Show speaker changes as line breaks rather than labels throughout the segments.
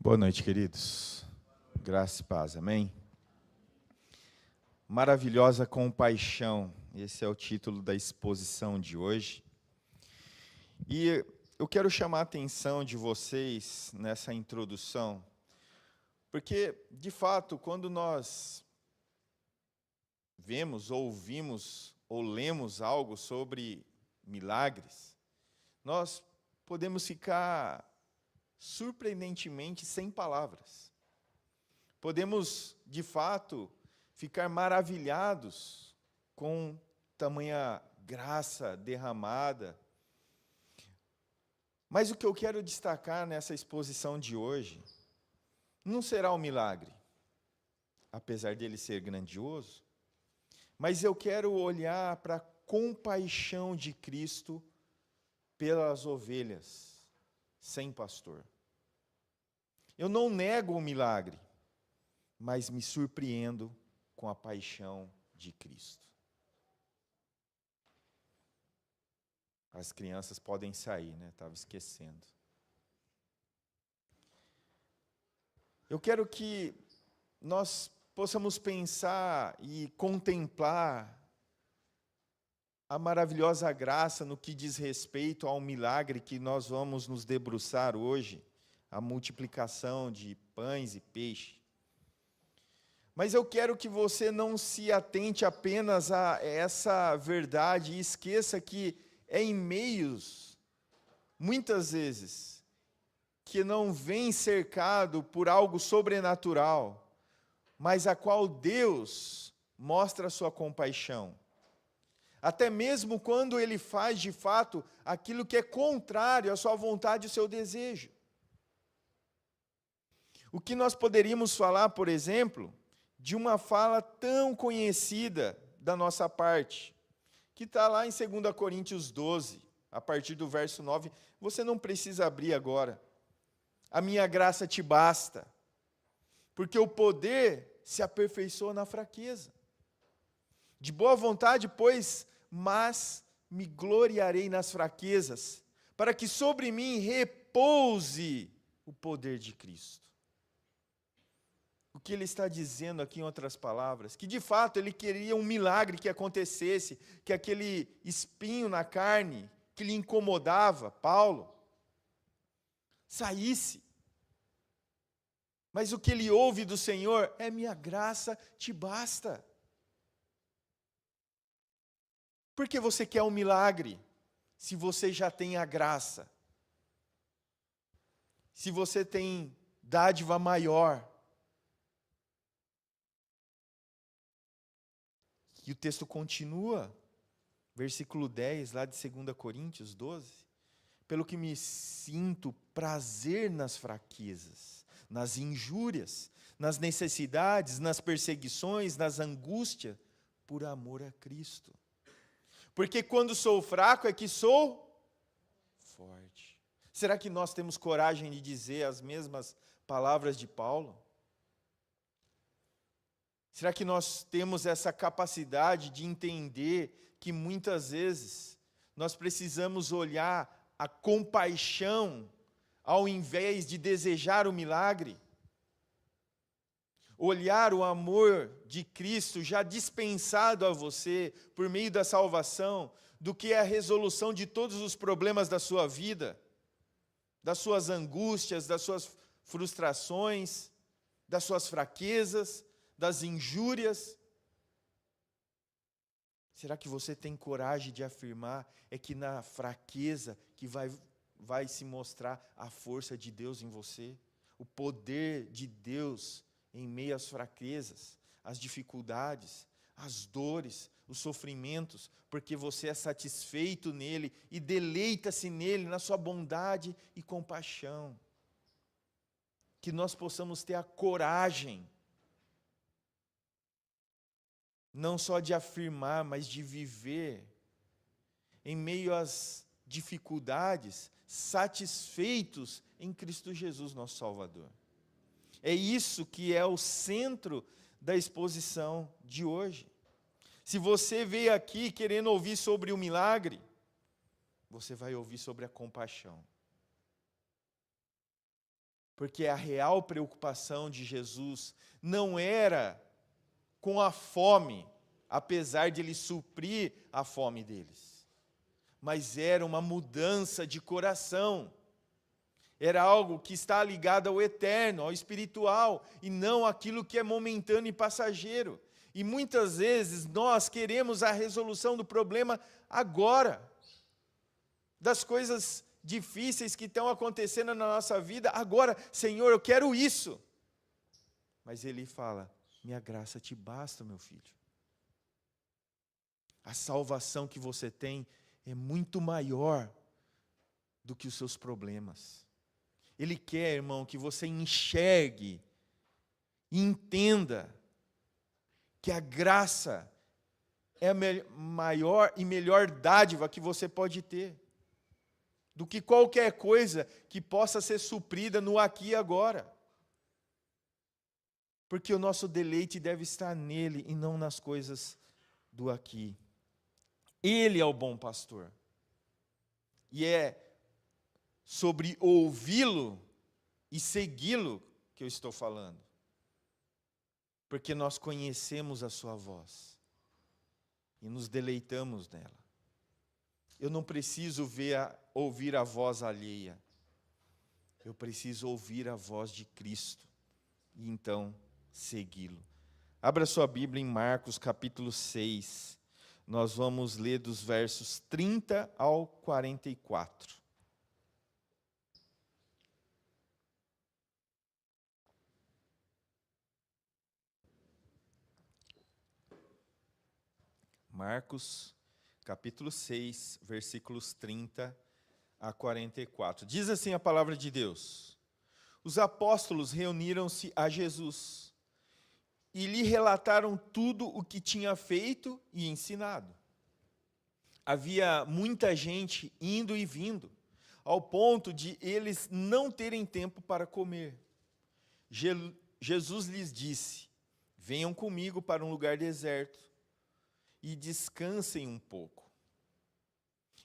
Boa noite, queridos. Graça e paz, amém? Maravilhosa compaixão, esse é o título da exposição de hoje. E eu quero chamar a atenção de vocês nessa introdução, porque, de fato, quando nós vemos, ouvimos ou lemos algo sobre milagres, nós podemos ficar surpreendentemente sem palavras. Podemos, de fato, ficar maravilhados com tamanha graça derramada. Mas o que eu quero destacar nessa exposição de hoje não será um milagre, apesar dele ser grandioso, mas eu quero olhar para a compaixão de Cristo pelas ovelhas sem pastor. Eu não nego o milagre, mas me surpreendo com a paixão de Cristo. As crianças podem sair, né? Estava esquecendo. Eu quero que nós possamos pensar e contemplar a maravilhosa graça no que diz respeito ao milagre que nós vamos nos debruçar hoje, a multiplicação de pães e peixe. Mas eu quero que você não se atente apenas a essa verdade e esqueça que é em meios, muitas vezes, que não vem cercado por algo sobrenatural, mas a qual Deus mostra a sua compaixão. Até mesmo quando Ele faz, de fato, aquilo que é contrário à sua vontade e ao seu desejo. O que nós poderíamos falar, por exemplo, de uma fala tão conhecida da nossa parte, que está lá em 2 Coríntios 12, a partir do verso 9, você não precisa abrir agora. A minha graça te basta, porque o poder se aperfeiçoa na fraqueza. De boa vontade, pois, mas me gloriarei nas fraquezas, para que sobre mim repouse o poder de Cristo. O que ele está dizendo aqui, em outras palavras, que de fato ele queria um milagre que acontecesse, que aquele espinho na carne que lhe incomodava, Paulo, saísse. Mas o que ele ouve do Senhor é: minha graça te basta. Por que você quer um milagre, se você já tem a graça? Se você tem dádiva maior? E o texto continua, versículo 10, lá de 2 Coríntios 12. Pelo que me sinto prazer nas fraquezas, nas injúrias, nas necessidades, nas perseguições, nas angústias, por amor a Cristo. Porque quando sou fraco é que sou forte. Será que nós temos coragem de dizer as mesmas palavras de Paulo? Será que nós temos essa capacidade de entender que muitas vezes nós precisamos olhar a compaixão ao invés de desejar o milagre? Olhar o amor de Cristo já dispensado a você por meio da salvação, do que a resolução de todos os problemas da sua vida, das suas angústias, das suas frustrações, das suas fraquezas, das injúrias. Será que você tem coragem de afirmar é que na fraqueza que vai se mostrar a força de Deus em você? O poder de Deus em meio às fraquezas, às dificuldades, às dores, os sofrimentos, porque você é satisfeito nele e deleita-se nele, na sua bondade e compaixão. Que nós possamos ter a coragem não só de afirmar, mas de viver em meio às dificuldades, satisfeitos em Cristo Jesus, nosso Salvador. É isso que é o centro da exposição de hoje. Se você veio aqui querendo ouvir sobre o milagre, você vai ouvir sobre a compaixão. Porque a real preocupação de Jesus não era com a fome, apesar de ele suprir a fome deles, mas era uma mudança de coração. Era algo que está ligado ao eterno, ao espiritual, e não aquilo que é momentâneo e passageiro. E muitas vezes nós queremos a resolução do problema agora, das coisas difíceis que estão acontecendo na nossa vida, agora, Senhor, eu quero isso. Mas Ele fala, minha graça te basta, meu filho. A salvação que você tem é muito maior do que os seus problemas. Ele quer, irmão, que você enxergue e entenda que a graça é a maior e melhor dádiva que você pode ter, do que qualquer coisa que possa ser suprida no aqui e agora. Porque o nosso deleite deve estar nele e não nas coisas do aqui. Ele é o bom pastor. E é sobre ouvi-lo e segui-lo que eu estou falando. Porque nós conhecemos a sua voz e nos deleitamos nela. Eu não preciso ouvir a voz alheia. Eu preciso ouvir a voz de Cristo e então segui-lo. Abra sua Bíblia em Marcos capítulo 6. Nós vamos ler dos versos 30 ao 44. Marcos, capítulo 6, versículos 30 a 44. Diz assim a palavra de Deus: Os apóstolos reuniram-se a Jesus e lhe relataram tudo o que tinha feito e ensinado. Havia muita gente indo e vindo, ao ponto de eles não terem tempo para comer. Jesus lhes disse: Venham comigo para um lugar deserto e descansem um pouco.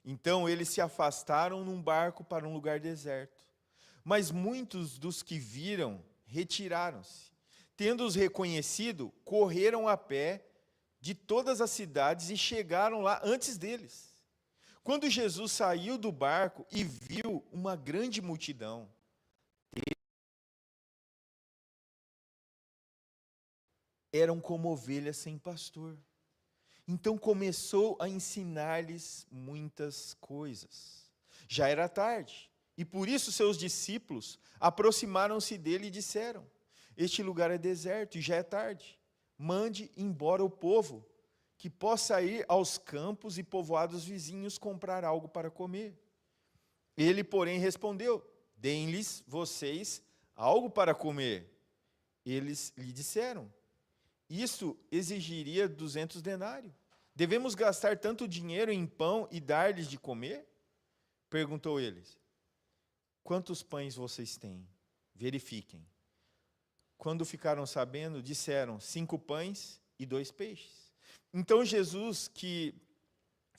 Então eles se afastaram num barco para um lugar deserto. Mas muitos dos que viram retiraram-se. Tendo-os reconhecido, correram a pé de todas as cidades e chegaram lá antes deles. Quando Jesus saiu do barco e viu uma grande multidão, eram como ovelhas sem pastor. Então começou a ensinar-lhes muitas coisas. Já era tarde, e por isso seus discípulos aproximaram-se dele e disseram: Este lugar é deserto e já é tarde. Mande embora o povo, que possa ir aos campos e povoados vizinhos comprar algo para comer. Ele, porém, respondeu: Deem-lhes vocês algo para comer. Eles lhe disseram: Isso exigiria 200 denários. Devemos gastar tanto dinheiro em pão e dar-lhes de comer? Perguntou eles. Quantos pães vocês têm? Verifiquem. Quando ficaram sabendo, disseram: 5 pães e 2 peixes. Então Jesus, que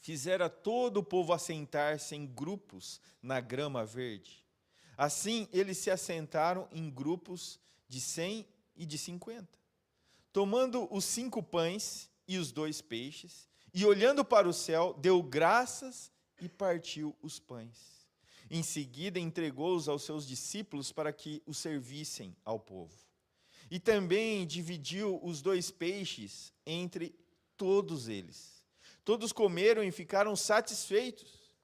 fizera todo o povo assentar-se em grupos na grama verde, assim eles se assentaram em grupos de 100 e de 50. Tomando os 5 pães e os 2 peixes, e olhando para o céu, deu graças e partiu os pães. Em seguida, entregou-os aos seus discípulos para que os servissem ao povo. E também dividiu os 2 peixes entre todos eles. Todos comeram e ficaram satisfeitos.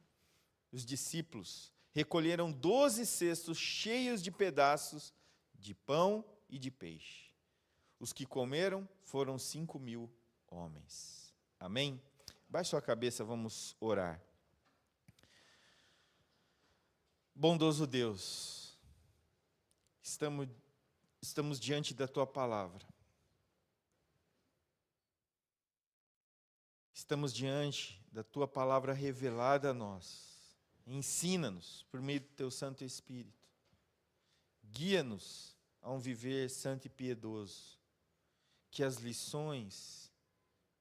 Os discípulos recolheram 12 cestos cheios de pedaços de pão e de peixe. Os que comeram foram 5.000 homens. Amém? Baixe sua cabeça, vamos orar. Bondoso Deus, estamos diante da Tua palavra. Estamos diante da Tua palavra revelada a nós. Ensina-nos por meio do Teu Santo Espírito. Guia-nos a um viver santo e piedoso. Que as lições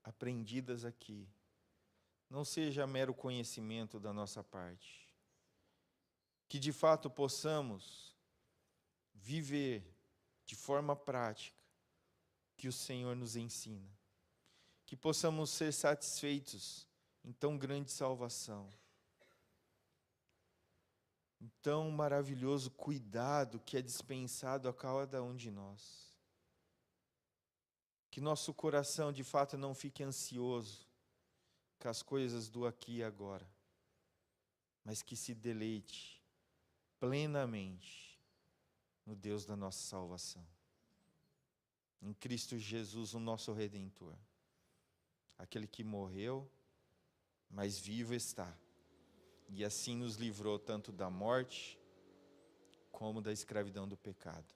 aprendidas aqui não seja mero conhecimento da nossa parte. Que de fato possamos viver de forma prática que o Senhor nos ensina. Que possamos ser satisfeitos em tão grande salvação. Em tão maravilhoso cuidado que é dispensado a cada um de nós. Que nosso coração de fato não fique ansioso com as coisas do aqui e agora, mas que se deleite plenamente no Deus da nossa salvação. Em Cristo Jesus, o nosso Redentor. Aquele que morreu, mas vivo está. E assim nos livrou tanto da morte, como da escravidão do pecado.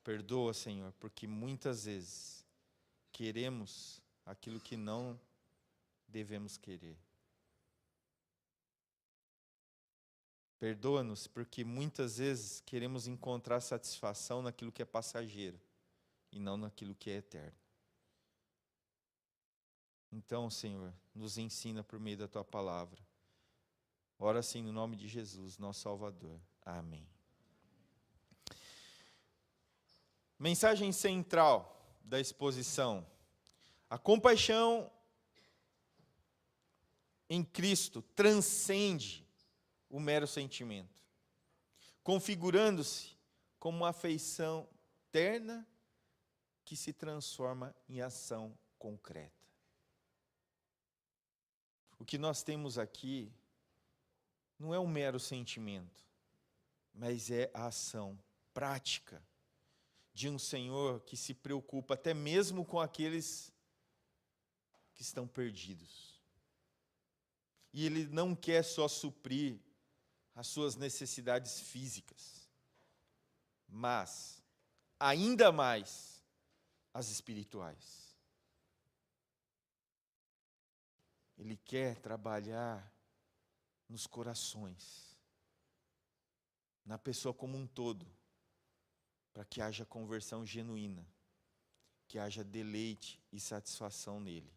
Perdoa, Senhor, porque muitas vezes queremos aquilo que não devemos querer. Perdoa-nos, porque muitas vezes queremos encontrar satisfação naquilo que é passageiro, e não naquilo que é eterno. Então, Senhor, nos ensina por meio da Tua palavra. Ora assim no nome de Jesus, nosso Salvador. Amém. Mensagem central da exposição. A compaixão em Cristo transcende o mero sentimento, configurando-se como uma afeição terna que se transforma em ação concreta. O que nós temos aqui não é um mero sentimento, mas é a ação prática de um Senhor que se preocupa até mesmo com aqueles que estão perdidos. E Ele não quer só suprir as suas necessidades físicas, mas, ainda mais, as espirituais. Ele quer trabalhar nos corações, na pessoa como um todo, para que haja conversão genuína, que haja deleite e satisfação nele.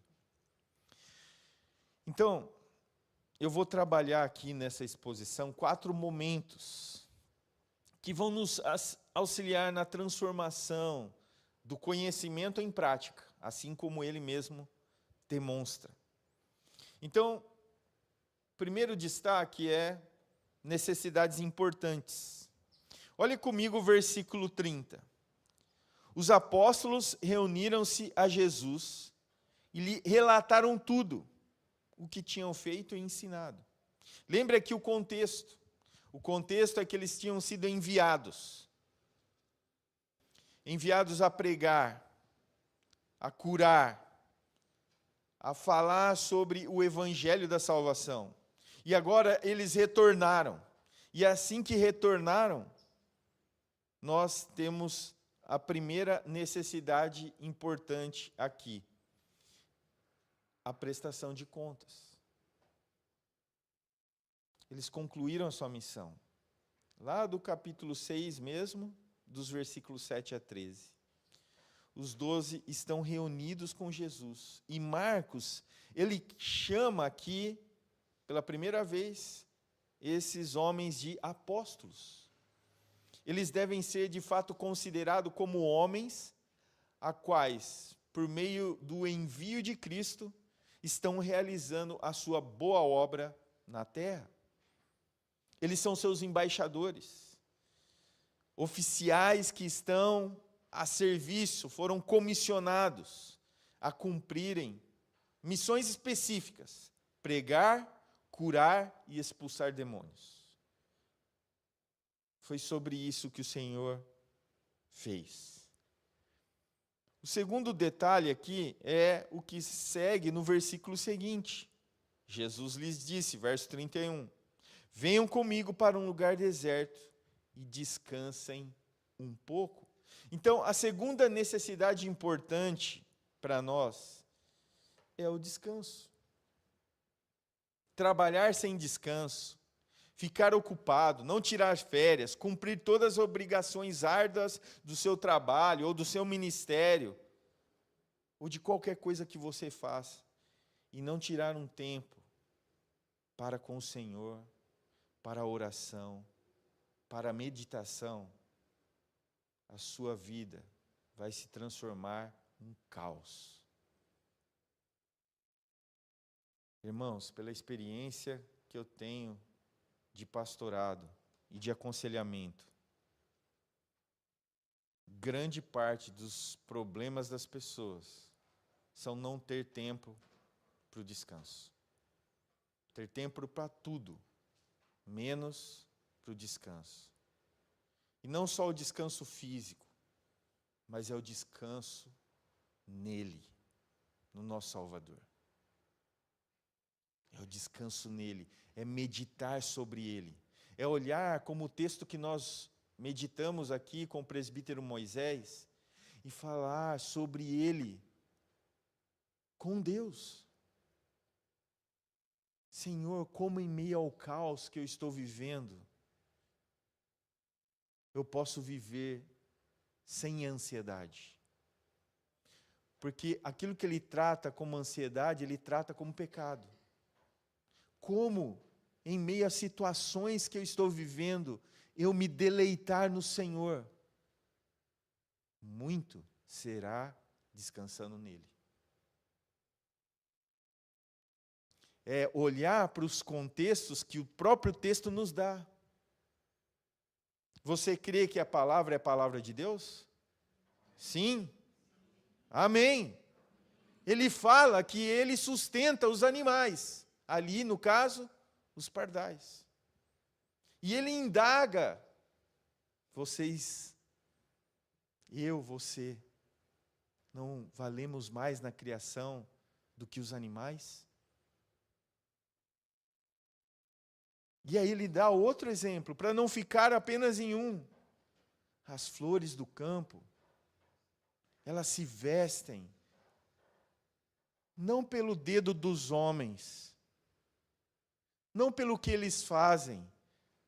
Então, eu vou trabalhar aqui nessa exposição 4 momentos que vão nos auxiliar na transformação do conhecimento em prática, assim como ele mesmo demonstra. Então, o primeiro destaque é necessidades importantes. Olhe comigo o versículo 30. Os apóstolos reuniram-se a Jesus e lhe relataram tudo o que tinham feito e ensinado. Lembre aqui o contexto. O contexto é que eles tinham sido enviados a pregar, a curar, a falar sobre o evangelho da salvação. E agora eles retornaram. E assim que retornaram, nós temos a primeira necessidade importante aqui: a prestação de contas. Eles concluíram a sua missão. Lá do capítulo 6 mesmo, dos versículos 7 a 13. Os 12 estão reunidos com Jesus. E Marcos, ele chama aqui, pela primeira vez, esses homens de apóstolos. Eles devem ser, de fato, considerados como homens a quais, por meio do envio de Cristo, estão realizando a sua boa obra na terra. Eles são seus embaixadores, oficiais que estão a serviço, foram comissionados a cumprirem missões específicas: pregar, curar e expulsar demônios. Foi sobre isso que o Senhor fez. O segundo detalhe aqui é o que segue no versículo seguinte. Jesus lhes disse, verso 31, venham comigo para um lugar deserto e descansem um pouco. Então, a segunda necessidade importante para nós é o descanso. Trabalhar sem descanso, ficar ocupado, não tirar férias, cumprir todas as obrigações árduas do seu trabalho ou do seu ministério, ou de qualquer coisa que você faça, e não tirar um tempo para com o Senhor, para a oração, para a meditação, a sua vida vai se transformar em caos. Irmãos, pela experiência que eu tenho de pastorado e de aconselhamento, grande parte dos problemas das pessoas são não ter tempo para o descanso. Ter tempo para tudo, menos para o descanso. E não só o descanso físico, mas é o descanso nele, no nosso Salvador. É o descanso nele, é meditar sobre ele, é olhar como o texto que nós meditamos aqui com o presbítero Moisés e falar sobre ele com Deus. Senhor, como em meio ao caos que eu estou vivendo, eu posso viver sem ansiedade. Porque aquilo que ele trata como ansiedade, ele trata como pecado. Como, em meio às situações que eu estou vivendo, eu me deleitar no Senhor? Muito será descansando nele. É olhar para os contextos que o próprio texto nos dá. Você crê que a palavra é a palavra de Deus? Sim. Amém. Ele fala que ele sustenta os animais. Ali, no caso, os pardais. E ele indaga, vocês, você, não valemos mais na criação do que os animais? E aí ele dá outro exemplo, para não ficar apenas em um. As flores do campo, elas se vestem, não pelo dedo dos homens, não pelo que eles fazem,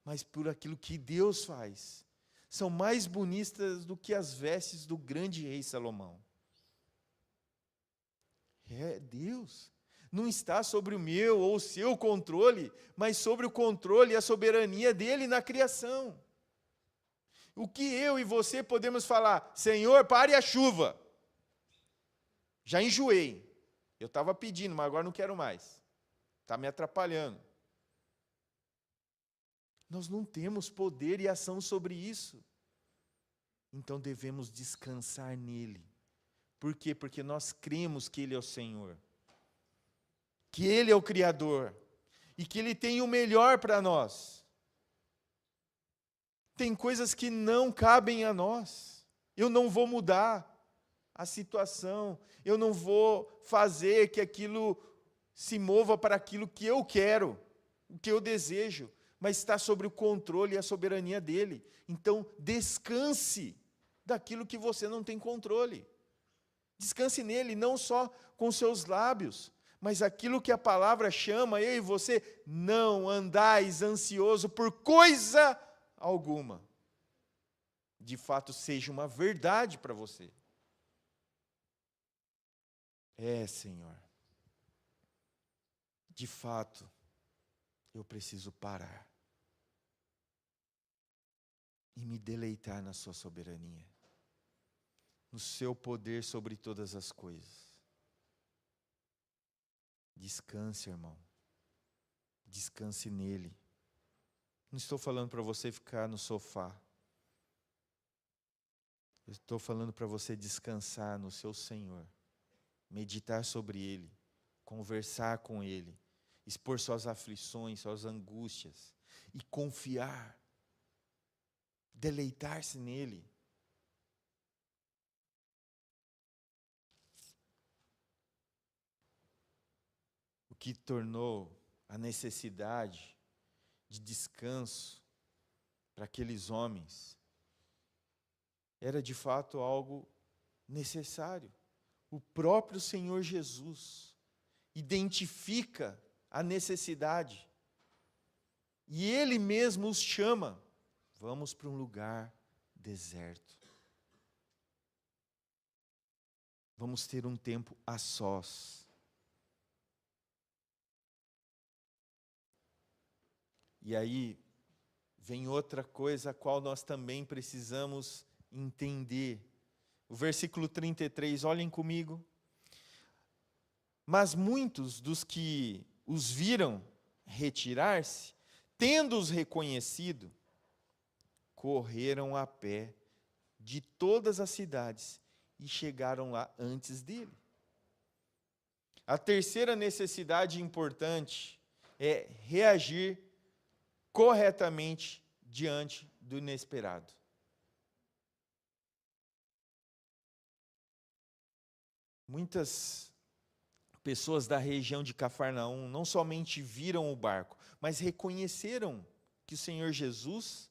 mas por aquilo que Deus faz. São mais bonitas do que as vestes do grande rei Salomão. É Deus. Não está sobre o meu ou o seu controle, mas sobre o controle e a soberania dele na criação. O que eu e você podemos falar? Senhor, pare a chuva. Já enjoei. Eu estava pedindo, mas agora não quero mais. Está me atrapalhando. Nós não temos poder e ação sobre isso. Então devemos descansar nele. Por quê? Porque nós cremos que ele é o Senhor. Que ele é o Criador. E que ele tem o melhor para nós. Tem coisas que não cabem a nós. Eu não vou mudar a situação. Eu não vou fazer que aquilo se mova para aquilo que eu quero, o que eu desejo. Mas está sobre o controle e a soberania dele. Então, descanse daquilo que você não tem controle. Descanse nele, não só com seus lábios, mas aquilo que a palavra chama, eu e você, não andais ansioso por coisa alguma. De fato, seja uma verdade para você. Senhor, de fato, eu preciso parar e me deleitar na sua soberania, no seu poder sobre todas as coisas. Descanse, irmão. Descanse nele. Não estou falando para você ficar no sofá. Eu estou falando para você descansar no seu Senhor. Meditar sobre ele. Conversar com ele. Expor suas aflições, suas angústias. E confiar. Deleitar-se nele. O que tornou a necessidade de descanso para aqueles homens era de fato algo necessário. O próprio Senhor Jesus identifica a necessidade e Ele mesmo os chama. Vamos para um lugar deserto. Vamos ter um tempo a sós. E aí vem outra coisa a qual nós também precisamos entender. O versículo 33, olhem comigo. Mas muitos dos que os viram retirar-se, tendo-os reconhecido, correram a pé de todas as cidades e chegaram lá antes dele. A terceira necessidade importante é reagir corretamente diante do inesperado. Muitas pessoas da região de Cafarnaum não somente viram o barco, mas reconheceram que o Senhor Jesus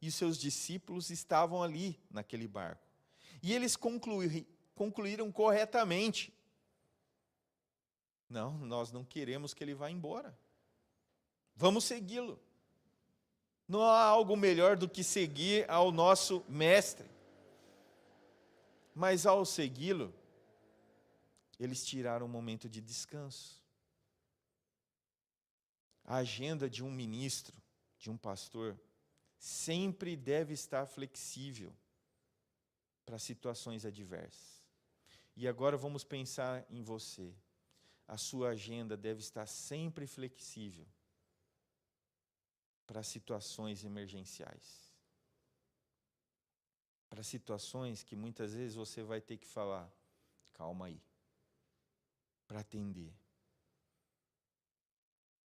e os seus discípulos estavam ali naquele barco. E eles concluíram corretamente. Não, nós não queremos que ele vá embora. Vamos segui-lo. Não há algo melhor do que seguir ao nosso mestre. Mas ao segui-lo, eles tiraram um momento de descanso. A agenda de um ministro, de um pastor, sempre deve estar flexível para situações adversas. E agora vamos pensar em você. A sua agenda deve estar sempre flexível para situações emergenciais. Para situações que muitas vezes você vai ter que falar, calma aí, para atender.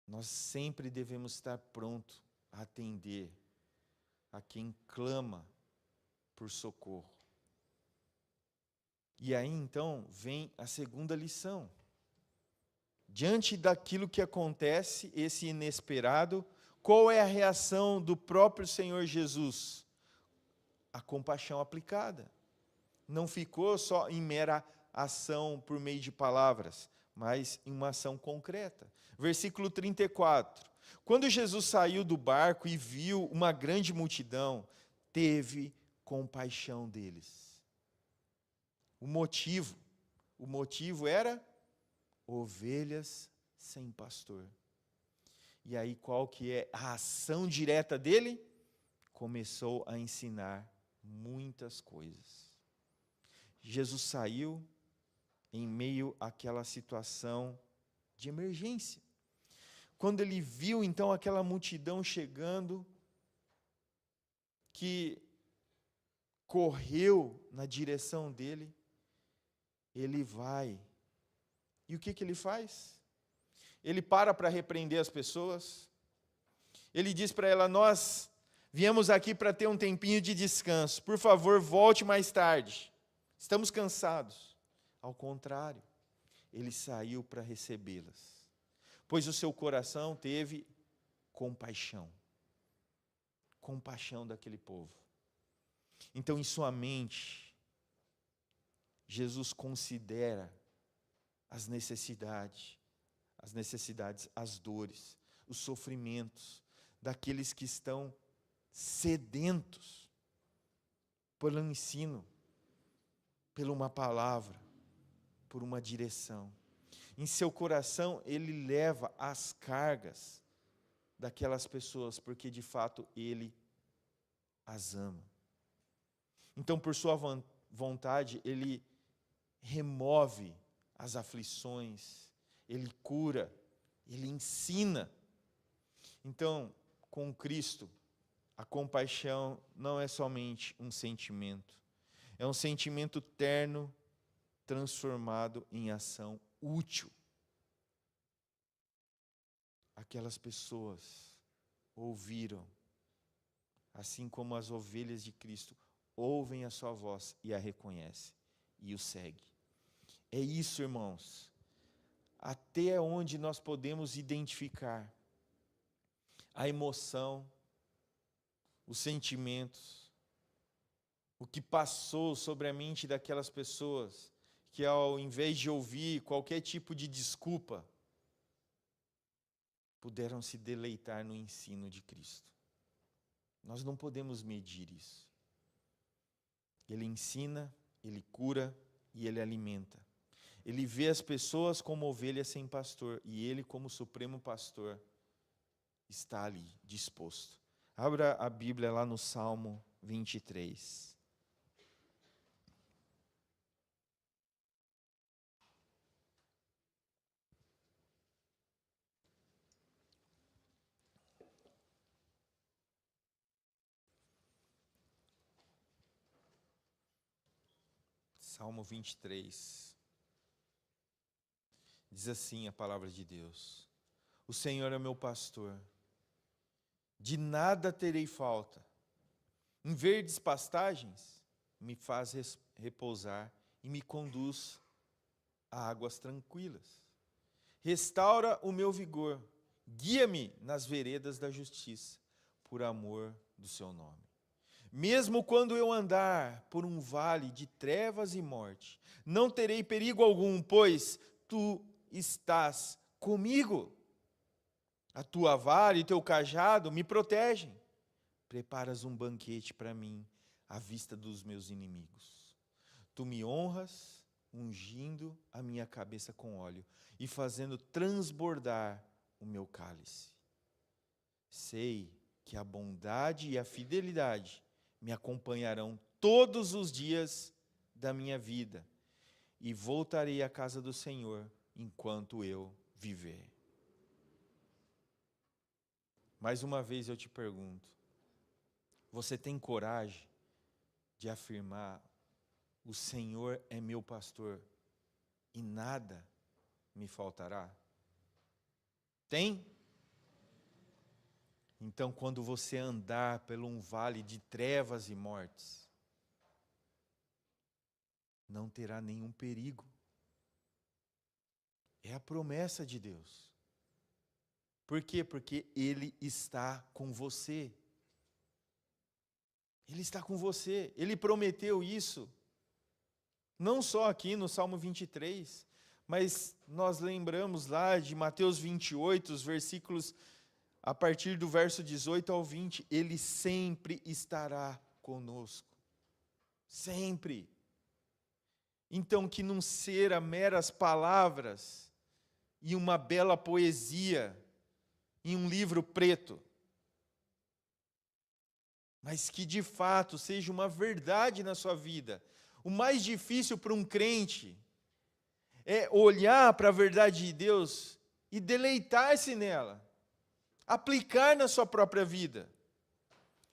Nós sempre devemos estar prontos a atender a quem clama por socorro. E aí então vem a segunda lição. Diante daquilo que acontece, esse inesperado, qual é a reação do próprio Senhor Jesus? A compaixão aplicada. Não ficou só em mera ação por meio de palavras, mas em uma ação concreta. Versículo 34. Quando Jesus saiu do barco e viu uma grande multidão, teve compaixão deles. O motivo era ovelhas sem pastor. E aí qual que é a ação direta dele? Começou a ensinar muitas coisas. Jesus saiu em meio àquela situação de emergência. Quando ele viu então aquela multidão chegando, que correu na direção dele, ele vai. E o que ele faz? Ele para repreender as pessoas. Ele diz para ela, nós viemos aqui para ter um tempinho de descanso. Por favor, volte mais tarde. Estamos cansados. Ao contrário, ele saiu para recebê-las. Pois o seu coração teve compaixão. Compaixão daquele povo. Então, em sua mente, Jesus considera as necessidades, as dores, os sofrimentos daqueles que estão sedentos pelo ensino, por uma palavra, por uma direção. Em seu coração, ele leva as cargas daquelas pessoas, porque de fato ele as ama. Então, por sua vontade, ele remove as aflições, ele cura, ele ensina. Então, com Cristo, a compaixão não é somente um sentimento, é um sentimento terno, transformado em ação útil. Aquelas pessoas ouviram, assim como as ovelhas de Cristo ouvem a sua voz e a reconhecem e o seguem. É isso, irmãos, até onde nós podemos identificar a emoção, os sentimentos, o que passou sobre a mente daquelas pessoas que, ao invés de ouvir qualquer tipo de desculpa, puderam se deleitar no ensino de Cristo. Nós não podemos medir isso. Ele ensina, ele cura e ele alimenta. Ele vê as pessoas como ovelhas sem pastor e ele, como supremo pastor, está ali, disposto. Abra a Bíblia lá no Salmo 23. Salmo 23. Diz assim a palavra de Deus: o Senhor é meu pastor, de nada terei falta. Em verdes pastagens me faz repousar e me conduz a águas tranquilas. Restaura o meu vigor, guia-me nas veredas da justiça, por amor do seu nome. Mesmo quando eu andar por um vale de trevas e morte, não terei perigo algum, pois tu estás comigo. A tua vara e teu cajado me protegem. Preparas um banquete para mim, à vista dos meus inimigos. Tu me honras, ungindo a minha cabeça com óleo e fazendo transbordar o meu cálice. Sei que a bondade e a fidelidade me acompanharão todos os dias da minha vida, e voltarei à casa do Senhor enquanto eu viver. Mais uma vez eu te pergunto, você tem coragem de afirmar: o Senhor é meu pastor e nada me faltará? Tem? Então, quando você andar por um vale de trevas e mortes, não terá nenhum perigo. É a promessa de Deus. Por quê? Porque Ele está com você. Ele está com você. Ele prometeu isso. Não só aqui no Salmo 23, mas nós lembramos lá de Mateus 28, os versículos a partir do verso 18 ao 20, Ele sempre estará conosco. Sempre. Então, que não será meras palavras e uma bela poesia em um livro preto, mas que de fato seja uma verdade na sua vida. O mais difícil para um crente é olhar para a verdade de Deus e deleitar-se nela, aplicar na sua própria vida.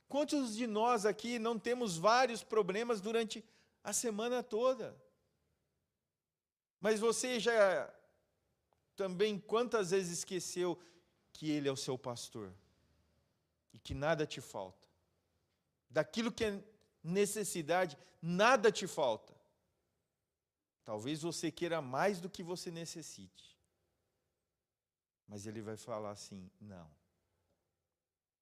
Quantos de nós aqui não temos vários problemas durante a semana toda? Mas você já também quantas vezes esqueceu que Ele é o seu pastor e que nada te falta? Daquilo que é necessidade, nada te falta. Talvez você queira mais do que você necessite. Mas Ele vai falar assim: não,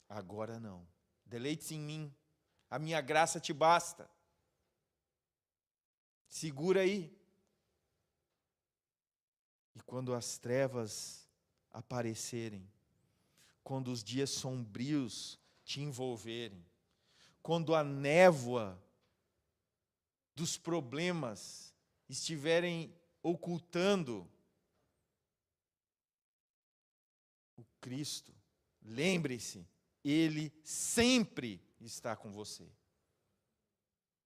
agora não. Deleite-se em mim, a minha graça te basta. Segura aí. E quando as trevas aparecerem, quando os dias sombrios te envolverem, quando a névoa dos problemas estiverem ocultando o Cristo, lembre-se, Ele sempre está com você.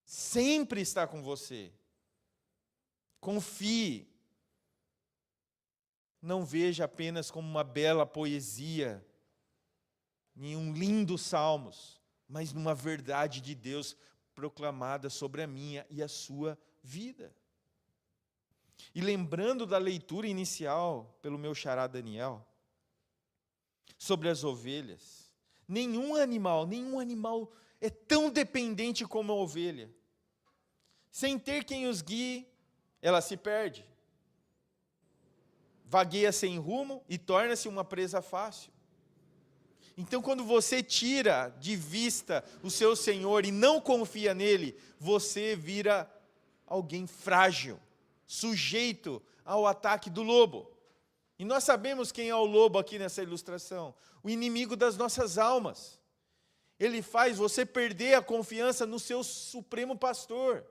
Sempre está com você. Confie. Não veja apenas como uma bela poesia, em um lindo salmos, mas numa verdade de Deus proclamada sobre a minha e a sua vida. E lembrando da leitura inicial pelo meu xará Daniel, sobre as ovelhas, nenhum animal é tão dependente como a ovelha. Sem ter quem os guie, ela se perde. Vagueia sem rumo e torna-se uma presa fácil. Então, quando você tira de vista o seu Senhor e não confia nele, você vira alguém frágil, sujeito ao ataque do lobo. E nós sabemos quem é o lobo aqui nessa ilustração: o inimigo das nossas almas. Ele faz você perder a confiança no seu supremo pastor,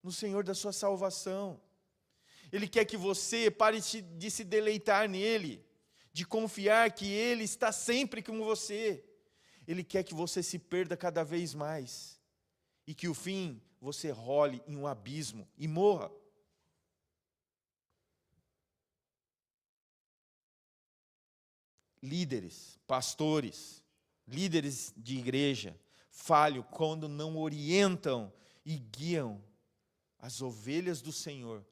no Senhor da sua salvação. Ele quer que você pare de se deleitar nele, de confiar que Ele está sempre com você. Ele quer que você se perda cada vez mais e que, o fim, você role em um abismo e morra. Líderes, pastores, líderes de igreja, falham quando não orientam e guiam as ovelhas do Senhor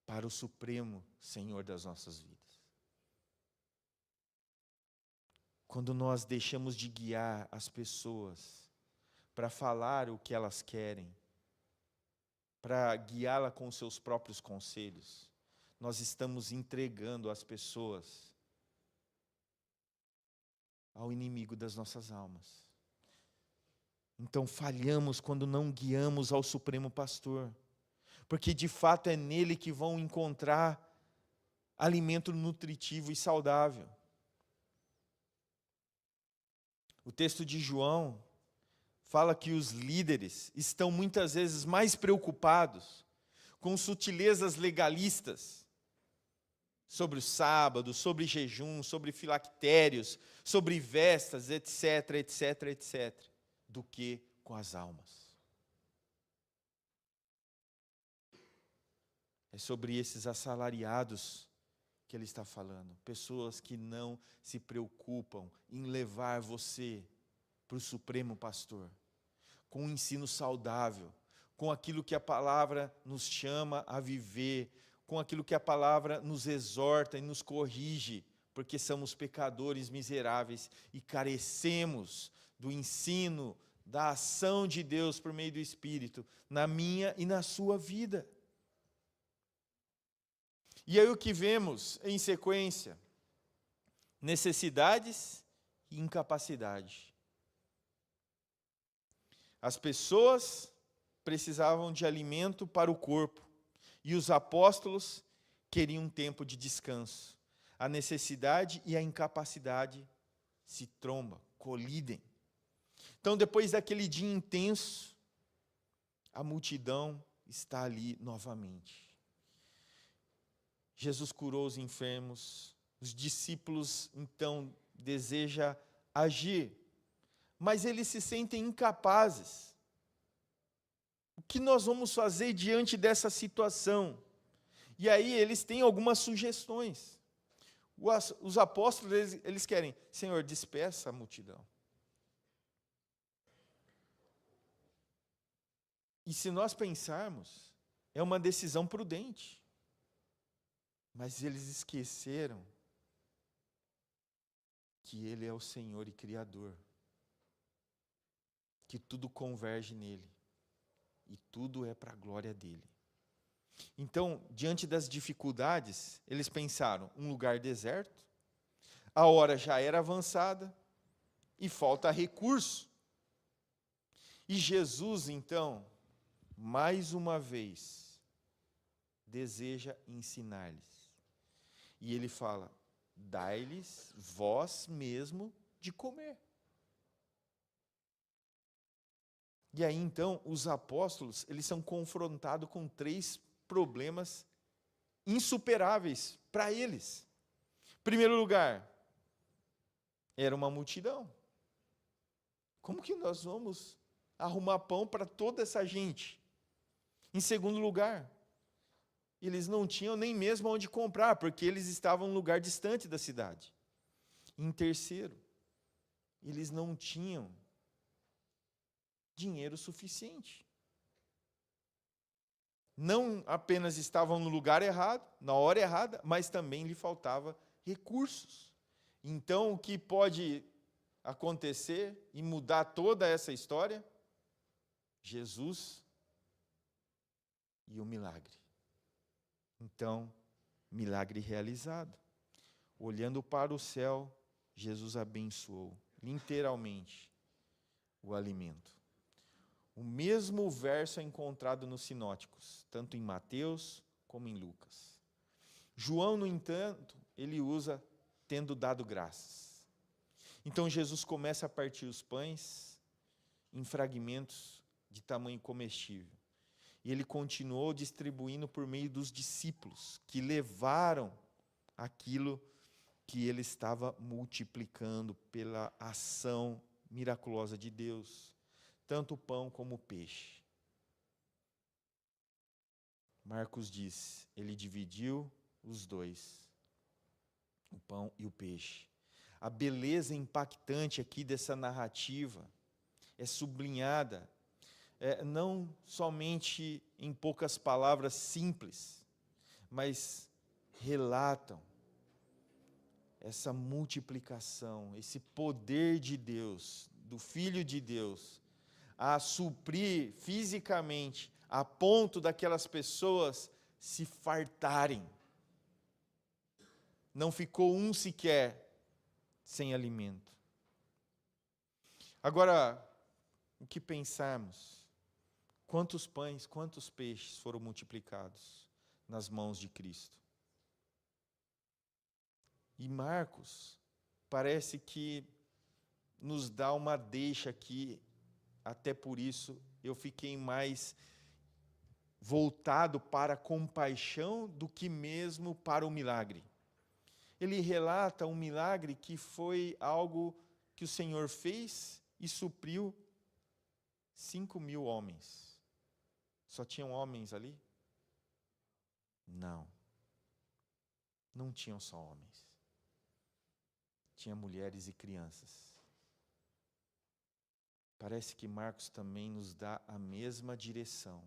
para o supremo Senhor das nossas vidas. Quando nós deixamos de guiar as pessoas para falar o que elas querem, para guiá-la com os seus próprios conselhos, nós estamos entregando as pessoas ao inimigo das nossas almas. Então falhamos quando não guiamos ao Supremo Pastor, porque de fato é nele que vão encontrar alimento nutritivo e saudável. O texto de João fala que os líderes estão muitas vezes mais preocupados com sutilezas legalistas sobre o sábado, sobre jejum, sobre filactérios, sobre vestas, etc, etc, etc, do que com as almas. É sobre esses assalariados que ele está falando, pessoas que não se preocupam em levar você para o Supremo Pastor, com um ensino saudável, com aquilo que a palavra nos chama a viver, com aquilo que a palavra nos exorta e nos corrige, porque somos pecadores miseráveis e carecemos do ensino, da ação de Deus por meio do Espírito, na minha e na sua vida. E aí o que vemos em sequência? Necessidades e incapacidade. As pessoas precisavam de alimento para o corpo, e os apóstolos queriam um tempo de descanso. A necessidade e a incapacidade se trombam, colidem. Então, depois daquele dia intenso, a multidão está ali novamente. Jesus curou os enfermos, os discípulos então desejam agir, mas eles se sentem incapazes. O que nós vamos fazer diante dessa situação? E aí eles têm algumas sugestões. Os apóstolos, eles querem, Senhor, dispersa a multidão. E se nós pensarmos, é uma decisão prudente. Mas eles esqueceram que Ele é o Senhor e Criador, que tudo converge nele, e tudo é para a glória dele. Então, diante das dificuldades, eles pensaram, um lugar deserto, a hora já era avançada, e falta recurso. E Jesus, então, mais uma vez, deseja ensinar-lhes. E ele fala, dai-lhes vós mesmo de comer. E aí então os apóstolos, eles são confrontados com 3 problemas insuperáveis para eles. Em primeiro lugar, era uma multidão. Como que nós vamos arrumar pão para toda essa gente? Em segundo lugar, eles não tinham nem mesmo onde comprar, porque eles estavam em um lugar distante da cidade. Em terceiro, eles não tinham dinheiro suficiente. Não apenas estavam no lugar errado, na hora errada, mas também lhe faltava recursos. Então, o que pode acontecer e mudar toda essa história? Jesus e o milagre. Então, milagre realizado. Olhando para o céu, Jesus abençoou, literalmente, o alimento. O mesmo verso é encontrado nos sinóticos, tanto em Mateus como em Lucas. João, no entanto, ele usa tendo dado graças. Então, Jesus começa a partir os pães em fragmentos de tamanho comestível. E ele continuou distribuindo por meio dos discípulos, que levaram aquilo que ele estava multiplicando pela ação miraculosa de Deus, tanto o pão como o peixe. Marcos diz, ele dividiu os dois, o pão e o peixe. A beleza impactante aqui dessa narrativa é sublinhada não somente em poucas palavras simples, mas relatam essa multiplicação, esse poder de Deus, do Filho de Deus, a suprir fisicamente, a ponto daquelas pessoas se fartarem. Não ficou um sequer sem alimento. Agora, o que pensarmos? Quantos pães, quantos peixes foram multiplicados nas mãos de Cristo? E Marcos parece que nos dá uma deixa aqui, até por isso eu fiquei mais voltado para a compaixão do que mesmo para o milagre. Ele relata um milagre que foi algo que o Senhor fez e supriu 5.000 homens. Só tinham homens ali? Não. Não tinham só homens. Tinha mulheres e crianças. Parece que Marcos também nos dá a mesma direção.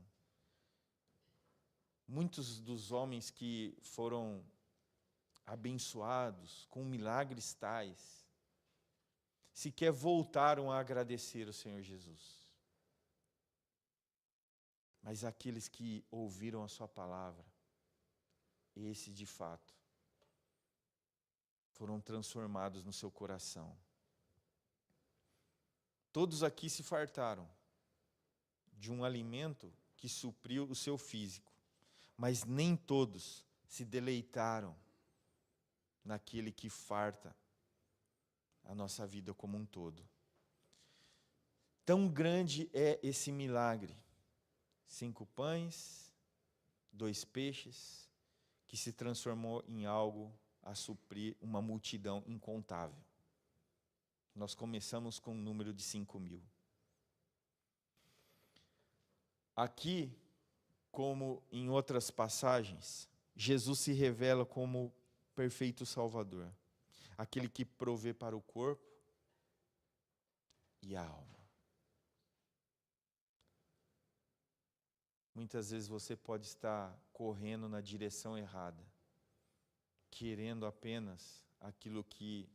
Muitos dos homens que foram abençoados com milagres tais, sequer voltaram a agradecer o Senhor Jesus. Mas aqueles que ouviram a sua palavra, esse de fato, foram transformados no seu coração. Todos aqui se fartaram de um alimento que supriu o seu físico, mas nem todos se deleitaram naquele que farta a nossa vida como um todo. Tão grande é esse milagre. 5 pães, 2 peixes, que se transformou em algo a suprir uma multidão incontável. Nós começamos com um número de 5.000. Aqui, como em outras passagens, Jesus se revela como perfeito Salvador, aquele que provê para o corpo e a alma. Muitas vezes você pode estar correndo na direção errada, querendo apenas aquilo que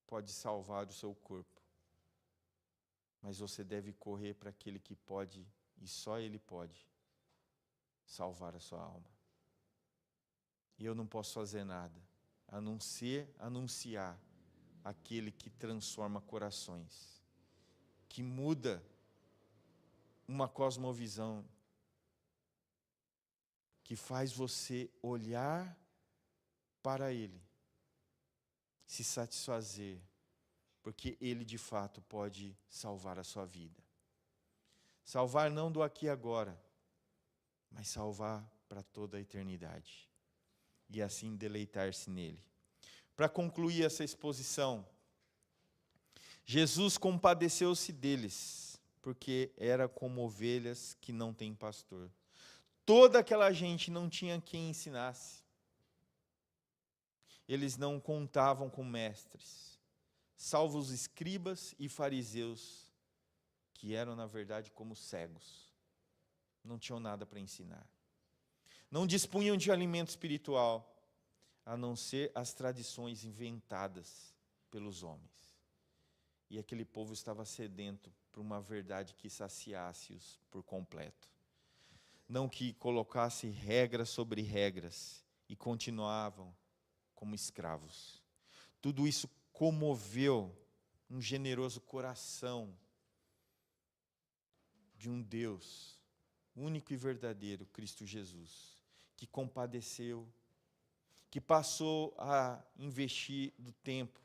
pode salvar o seu corpo. Mas você deve correr para aquele que pode, e só Ele pode, salvar a sua alma. E eu não posso fazer nada, a não ser anunciar aquele que transforma corações, que muda uma cosmovisão, que faz você olhar para Ele, se satisfazer, porque Ele de fato pode salvar a sua vida. Salvar não do aqui e agora, mas salvar para toda a eternidade. E assim deleitar-se nele. Para concluir essa exposição, Jesus compadeceu-se deles, porque era como ovelhas que não têm pastor. Toda aquela gente não tinha quem ensinasse. Eles não contavam com mestres, salvo os escribas e fariseus, que eram, na verdade, como cegos. Não tinham nada para ensinar. Não dispunham de alimento espiritual, a não ser as tradições inventadas pelos homens. E aquele povo estava sedento por uma verdade que saciasse-os por completo. Não que colocasse regras sobre regras e continuavam como escravos. Tudo isso comoveu um generoso coração de um Deus único e verdadeiro, Cristo Jesus, que compadeceu, que passou a investir do tempo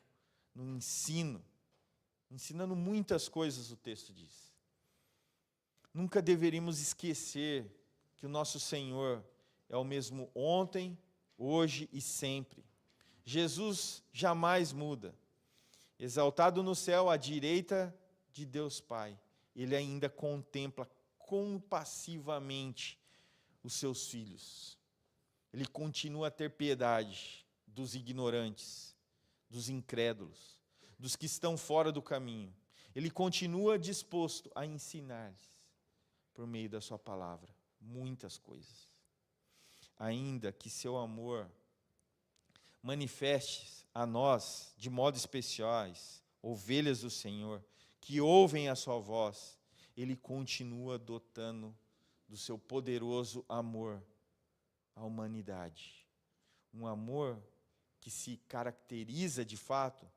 no ensino, ensinando muitas coisas, o texto diz. Nunca deveríamos esquecer que o nosso Senhor é o mesmo ontem, hoje e sempre. Jesus jamais muda. Exaltado no céu à direita de Deus Pai, Ele ainda contempla compassivamente os seus filhos. Ele continua a ter piedade dos ignorantes, dos incrédulos, dos que estão fora do caminho. Ele continua disposto a ensinar-lhes, por meio da sua palavra, muitas coisas. Ainda que seu amor manifeste a nós, de modo especiais, ovelhas do Senhor, que ouvem a sua voz, Ele continua dotando do seu poderoso amor à humanidade. Um amor que se caracteriza, de fato,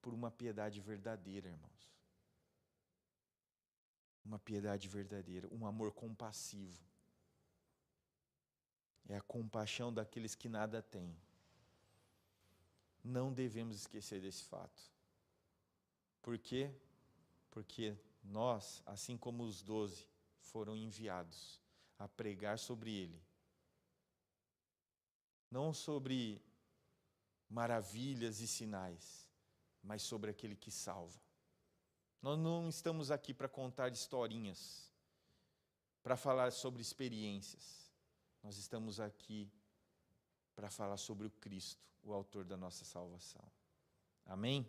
por uma piedade verdadeira, irmãos. Uma piedade verdadeira, um amor compassivo. É a compaixão daqueles que nada têm. Não devemos esquecer desse fato. Por quê? Porque nós, assim como os 12, foram enviados a pregar sobre Ele. Não sobre maravilhas e sinais, mas sobre aquele que salva. Nós não estamos aqui para contar historinhas, para falar sobre experiências. Nós estamos aqui para falar sobre o Cristo, o autor da nossa salvação. Amém?